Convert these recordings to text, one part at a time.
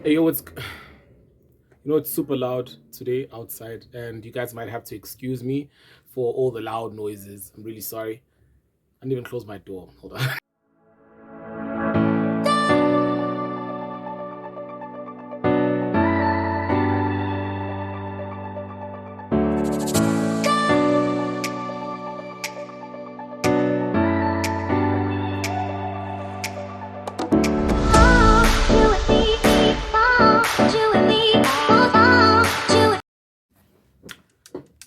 Hey, yo, it's super loud today outside, and you guys might have to excuse me for all the loud noises. I'm really sorry. I didn't even close my door. Hold on.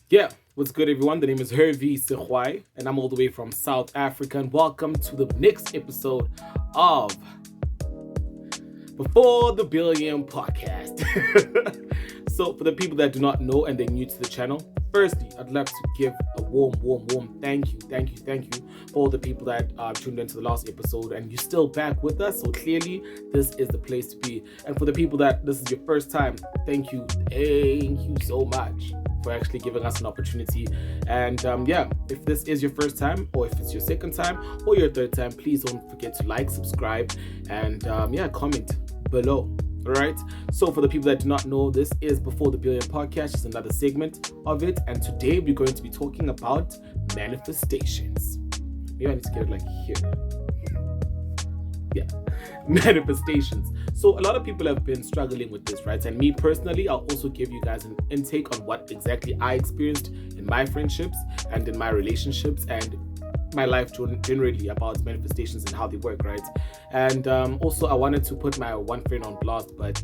Yeah, what's good, everyone? The name is Hurvey Segoai, and I'm all the way from South Africa. And welcome to the next episode of Before the Billion podcast. So, for the people that do not know and they're new to the channel, firstly, I'd love to give a warm thank you for all the people that tuned into the last episode and you're still back with us. So clearly, this is the place to be. And for the people that this is your first time, thank you so much for actually giving us an opportunity. And if this is your first time, or if it's your second time, or your third time, please don't forget to like, subscribe, and comment below. All right. So for the people that do not know, this is Before the Billion podcast. It's another segment of it, and today we're going to be talking about manifestations. Maybe I need to get it like here. Yeah, manifestations. So a lot of people have been struggling with this, right? And me personally, I'll also give you guys an intake on what exactly I experienced in my friendships and in my relationships and my life generally about manifestations and how they work, right? And also I wanted to put my one friend on blast, but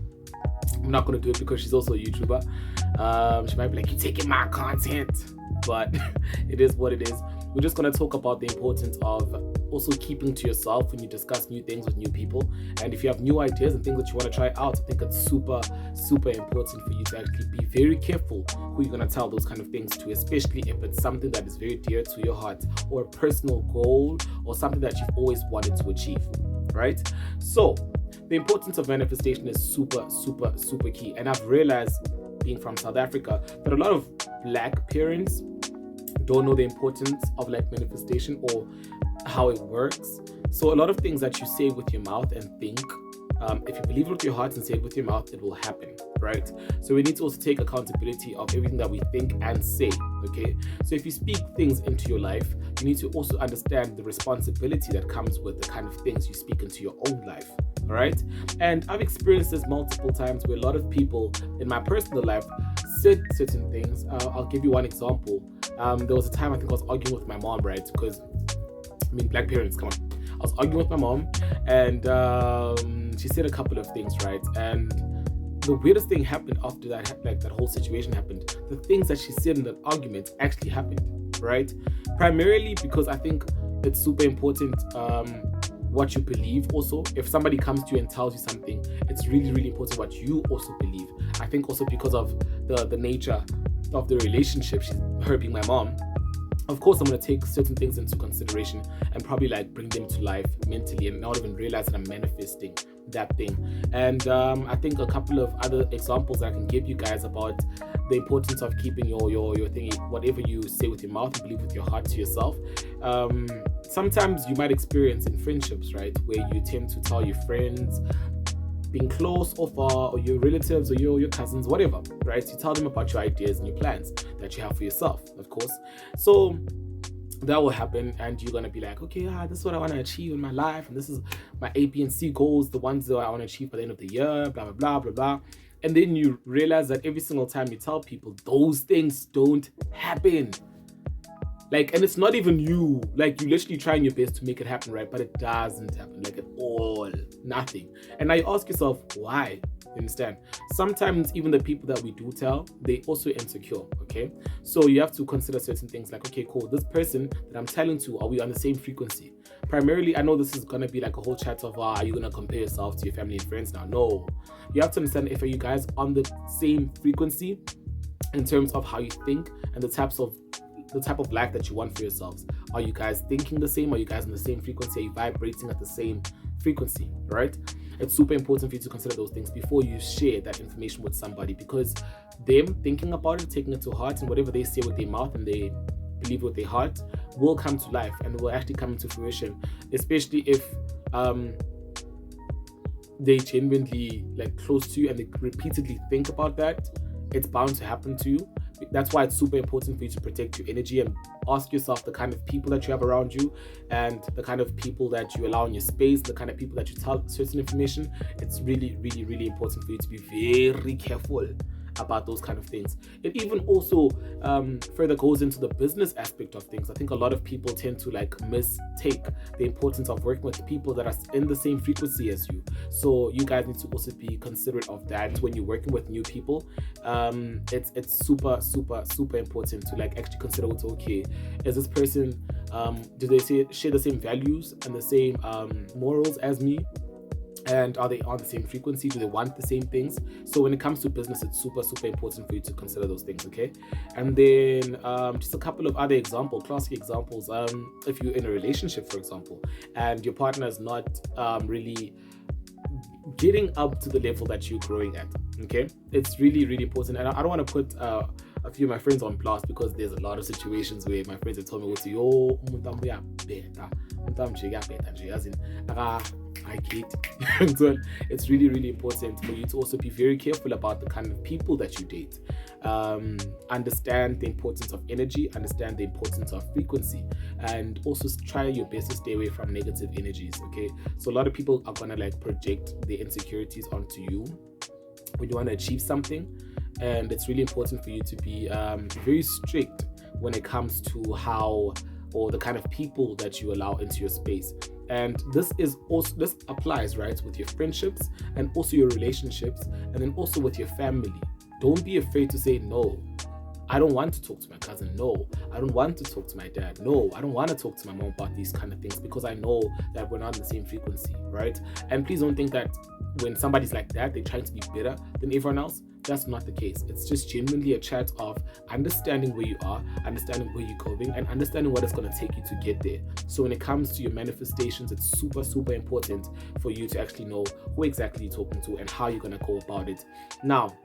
I'm not going to do it because she's also a YouTuber. She might be like, you're taking my content, but it is what it is. We're just going to talk about the importance of also keeping to yourself when you discuss new things with new people. And if you have new ideas and things that you want to try out, I think it's super important for you to actually be very careful who you're going to tell those kind of things to, especially if it's something that is very dear to your heart, or a personal goal, or something that you've always wanted to achieve, right? So the importance of manifestation is super key. And I've realized, being from South Africa, that a lot of Black parents don't know the importance of like manifestation or how it works. So a lot of things that you say with your mouth and think, if you believe it with your heart and say it with your mouth, it will happen, right? So we need to also take accountability of everything that we think and say, okay? So if you speak things into your life, you need to also understand the responsibility that comes with the kind of things you speak into your own life, all right? And I've experienced this multiple times where a lot of people in my personal life said certain things. I'll give you one example. There was a time I think I was arguing with my mom, right? Because Black parents, come on. I was arguing with my mom, and she said a couple of things, right? And the weirdest thing happened after that, like that whole situation happened. The things that she said in that argument actually happened, right? Primarily because I think it's super important what you believe. Also, if somebody comes to you and tells you something, it's really important what you also believe. I think also because of the nature of the relationship, her being my mom. Of course, I'm going to take certain things into consideration and probably like bring them to life mentally and not even realize that I'm manifesting that thing. And I think a couple of other examples I can give you guys about the importance of keeping your thing, whatever you say with your mouth, you believe with your heart to yourself. Sometimes you might experience in friendships, right, where you tend to tell your friends, being close or far, or your relatives or your cousins, whatever, right? You tell them about your ideas and your plans that you have for yourself, of course. So that will happen, and you're gonna be like, okay, this is what I want to achieve in my life, and this is my A, B, and C goals, the ones that I want to achieve by the end of the year, blah blah blah. And then you realize that every single time you tell people, those things don't happen. Like, and it's not even you. Like, you literally trying your best to make it happen, right? But it doesn't happen, like at all. Nothing. And now you ask yourself, why? You understand? Sometimes even the people that we do tell, they also insecure, okay? So you have to consider certain things like, okay, cool, this person that I'm telling to, are we on the same frequency? Primarily, I know this is going to be like a whole chat of, are you going to compare yourself to your family and friends now? No. You have to understand if are you guys on the same frequency in terms of how you think and the type of life that you want for yourselves. Are you guys thinking the same? Are you guys on the same frequency? Are you vibrating at the same frequency, right? It's super important for you to consider those things before you share that information with somebody, because them thinking about it, taking it to heart, and whatever they say with their mouth and they believe with their heart will come to life and will actually come into fruition, especially if they genuinely like close to you and they repeatedly think about that, it's bound to happen to you. That's why it's super important for you to protect your energy and ask yourself the kind of people that you have around you and the kind of people that you allow in your space, the kind of people that you tell certain information. It's really, really, really important for you to be very careful about those kind of things. It even also further goes into the business aspect of things. I think a lot of people tend to like mistake the importance of working with people that are in the same frequency as you. So you guys need to also be considerate of that when you're working with new people. It's super, super, super important to like actually consider what's okay. Is this person, do they share the same values and the same morals as me? And are they on the same frequency? Do they want the same things? So when it comes to business, it's super, super important for you to consider those things, okay? And then just a couple of other examples, classic examples. If you're in a relationship, for example, and your partner is not really getting up to the level that you're growing at, okay? It's really, really important. And I don't want to put a few of my friends on blast because there's a lot of situations where my friends have told me, yo, I get so it's really, really important for you to also be very careful about the kind of people that you date. Understand the importance of energy, understand the importance of frequency, and also try your best to stay away from negative energies, okay? So a lot of people are gonna like project their insecurities onto you when you want to achieve something, and it's really important for you to be very strict when it comes to how or the kind of people that you allow into your space. And this applies, right, with your friendships and also your relationships, and then also with your family. Don't be afraid to say no. I don't want to talk to my cousin. No, I don't want to talk to my dad. No, I don't want to talk to my mom about these kind of things because I know that we're not on the same frequency, right? And please don't think that when somebody's like that, they're trying to be better than everyone else. That's not the case. It's just genuinely a chat of understanding where you are, understanding where you're going, and understanding what it's going to take you to get there. So when it comes to your manifestations, it's super, super important for you to actually know who exactly you're talking to and how you're going to go about it. Now,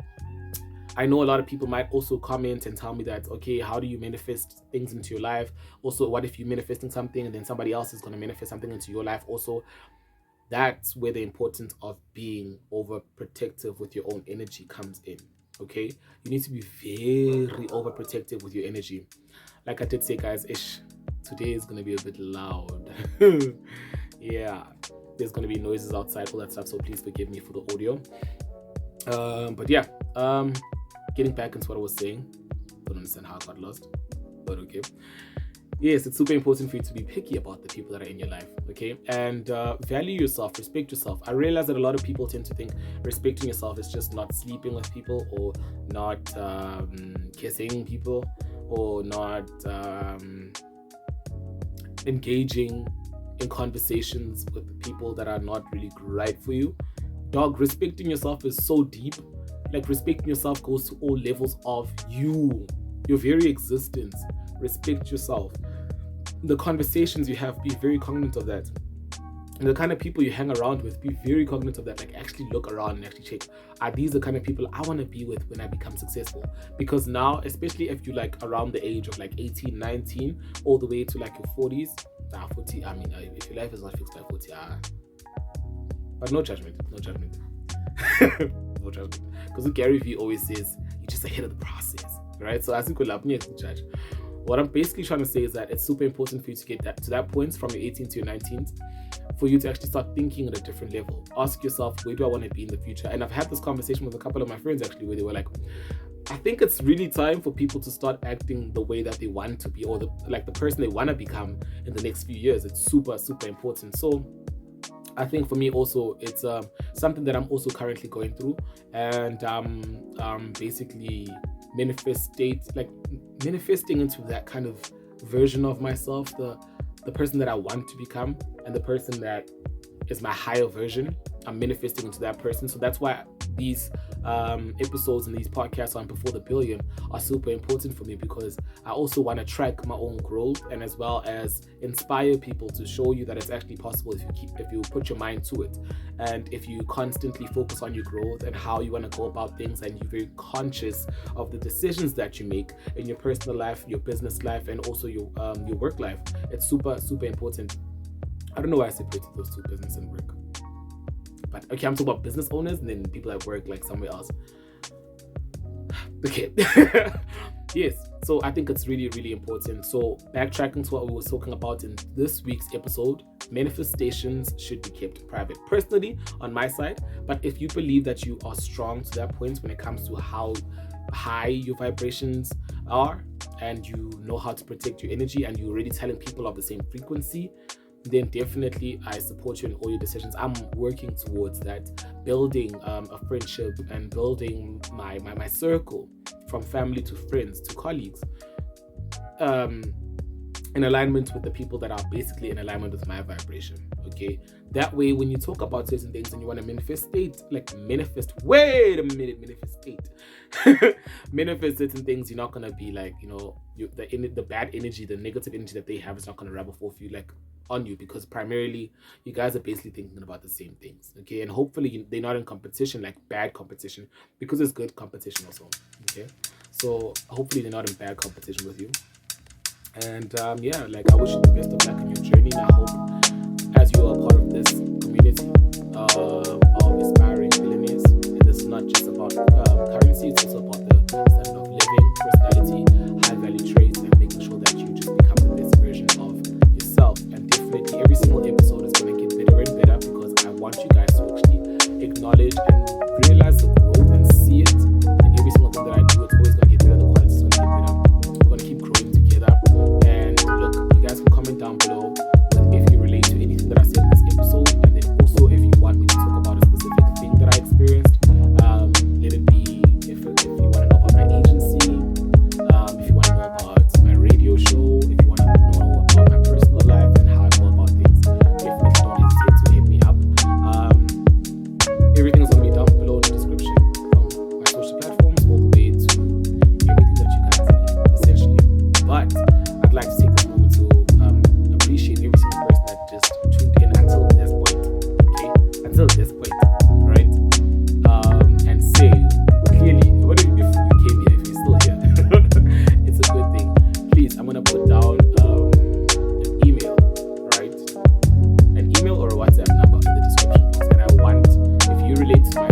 I know a lot of people might also comment and tell me that, okay, how do you manifest things into your life? Also, what if you're manifesting something and then somebody else is going to manifest something into your life also? That's where the importance of being overprotective with your own energy comes in, okay? You need to be very overprotective with your energy. Like I did say, guys, today is going to be a bit loud. Yeah, there's going to be noises outside, all that stuff, so please forgive me for the audio. But yeah, getting back into what I was saying. Don't understand how I got lost, but okay. Yes, it's super important for you to be picky about the people that are in your life, okay? And value yourself, respect yourself. I realize that a lot of people tend to think respecting yourself is just not sleeping with people or not kissing people or not engaging in conversations with people that are not really right for you. Dog, respecting yourself is so deep. Like, respecting yourself goes to all levels of you, your very existence. Respect yourself. The conversations you have, be very cognizant of that. And the kind of people you hang around with, be very cognizant of that. Like, actually look around and actually check, are these the kind of people I want to be with when I become successful? Because now, especially if you like around the age of like 18, 19, all the way to like your 40s, 40, I mean, if your life is not fixed by 40, but no judgment. No judgment. Because Gary Vee always says, you're just ahead of the process, right? So I think we'll have to judge. What I'm basically trying to say is that it's super important for you to get to that point from your 18 to your 19s, for you to actually start thinking at a different level. Ask yourself, where do I want to be in the future? And I've had this conversation with a couple of my friends actually, where they were like, I think it's really time for people to start acting the way that they want to be, or the person they want to become in the next few years. It's super, super important. So I think for me also, it's something that I'm also currently going through, and basically manifesting into that kind of version of myself, the person that I want to become, and the person that is my higher version. I'm manifesting into that person. So that's why these episodes and these podcasts on Before the Billion are super important for me, because I also want to track my own growth and as well as inspire people to show you that it's actually possible if you put your mind to it, and if you constantly focus on your growth and how you want to go about things, and you're very conscious of the decisions that you make in your personal life, your business life, and also your work life. It's super, super important. I don't know why I separated those two, business and work. but okay, I'm talking about business owners and then people that work like somewhere else. Okay. Yes, so I think it's really, really important. So backtracking to what we were talking about in this week's episode, manifestations should be kept private. Personally, on my side, but if you believe that you are strong to that point when it comes to how high your vibrations are, and you know how to protect your energy, and you're already telling people of the same frequency, then definitely I support you in all your decisions. I'm working towards that, building a friendship and building my circle from family to friends to colleagues, in alignment with the people that are basically in alignment with my vibration. Okay, that way when you talk about certain things and you want to manifest certain things, you're not gonna be like, the bad energy, the negative energy that they have is not gonna rub off you like on you, because primarily you guys are basically thinking about the same things. Okay, and hopefully they're not in competition, like bad competition, because it's good competition also. Okay, so hopefully they're not in bad competition with you. And I wish you the best of luck in your journey, and I hope as you are part of this community of aspiring billionaires, and this is not just about currency, it's also about the standard of living, personality, high value traits, and making sure that you just become the best version of yourself. And definitely every single episode is going to get better and better, because I want you guys to actually acknowledge and realize the growth and see it in every single thing that I do. It's always going to get better, the quality is going to get better. We're going to keep growing together. And look, you guys can comment down below if you relate to anything that I said in this episode, and then also if you want me to talk about a specific thing that I experienced, let it be if you want to know about my agency, if you want to know about my radio show, if you want to know about my personal life and how I go about things, definitely don't hesitate to hit me up. Everything is going to be down below in the description, from my social platforms all the way to everything that you guys need, essentially. But I'd like to take this moment to appreciate every single person that just tuned in until this point. Okay, until this point, right? And say clearly, what if you came here, if you're still here? It's a good thing. Please, I'm gonna put down an email, right? An email or a WhatsApp number in the description box, and I want, if you relate to my